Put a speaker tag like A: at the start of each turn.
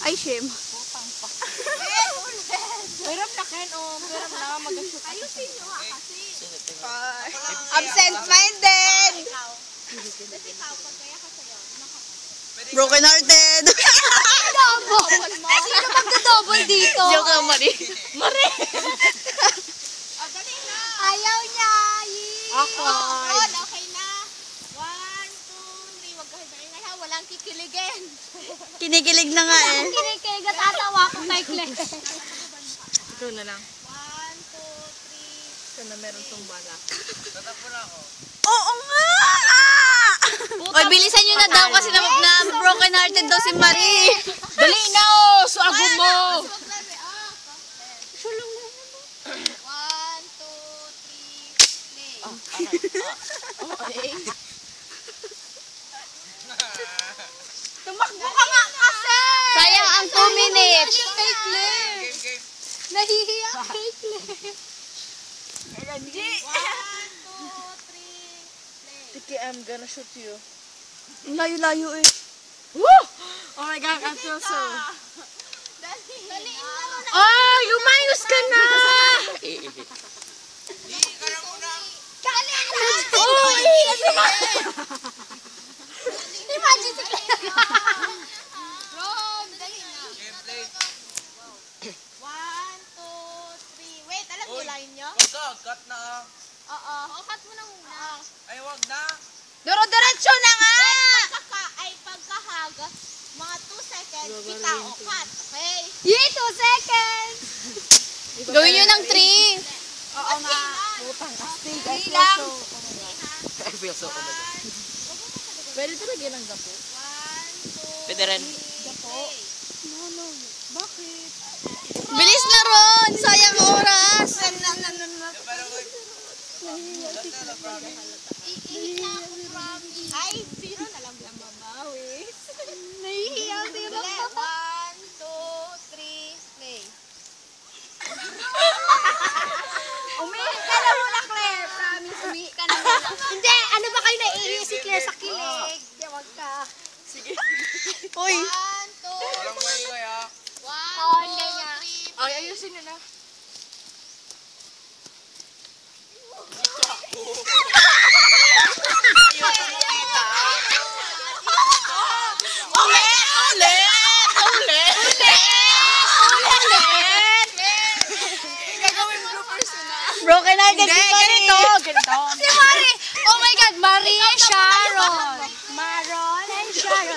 A: Ay, shame.
B: Hirap na Ken, oh. Hirap na mag-shoot.
C: Ayusin nyo kasi.
A: Absent-minded!
C: Kasi ikaw, pag kaya ka sa'yo,
A: Broken hearted!
C: double mo. Ay, sino magda-double dito?
A: Joke lang, Marie.
B: Marie!
C: Dali na. Ayaw niya.
B: Ako.
C: Okay na. 1, 2, 3. Huwag kayo maingay ha. Walang kikiligin.
A: Kinikilig na nga eh.
C: Kinikilig at tatawa ko kay Claire.
B: Ito na lang.
C: 1, 2, 3.
B: Ito na meron tong bala.
A: Oo nga! Oy, bilisan nyo na daw kasi na broken hearted daw si Marie.
B: Dali na, oh! Suago mo!
C: 1, 2, 3, play.
B: Okay.
C: Tumakbo ka nga kasi!
A: Sayang ang 2 minutes.
C: Kay Claire. Nahihiya kay Claire. 1, 2, 3, play.
B: Tiki, I'm gonna shoot you.
A: Layo-layo eh.
B: Woo! Oh my God, I feel so...
C: Dali na.
B: Oh, lumayos ka na!
C: Dali na.
B: Oh,
C: Imagine si Claire. Ron, dali na. 1, 2, 3. Wait, alam niyo line niyo?
D: Cut na.
C: Oo. Cut mo na muna.
D: Ay, wag na.
A: Duro-diretso na nga!
C: Pagkahag, mga 2 seconds, kita o cut. Okay?
A: 2 seconds! Gawin nyo ng 3.
C: Oo nga.
B: Putang astig.
C: I feel so...
D: I feel so
B: Pwede talaga ng gapo.
C: 1, 2,
D: Pwede rin.
B: Bakit?
A: Bilis na ron! Sayang oras!
C: Iihiya ako, promise. Ay, sino na lang mabawi? Nahihiya sino. 1, 2, 3, play. Umihi ka na muna, Claire. Promise, umihi ka na muna. Hindi, ano ba kayo naiihi si Claire sa kilig? Huwag ka.
B: Sige.
A: Uy!
C: 1, 2,
D: Walang maingay ha.
C: 1, 2, 3.
B: Ay, ayusin nyo na.
A: Broken hearted si Marie!
B: Ganito.
A: Si Marie! Oh my God! Marie and Sharon! Maron and Sharon!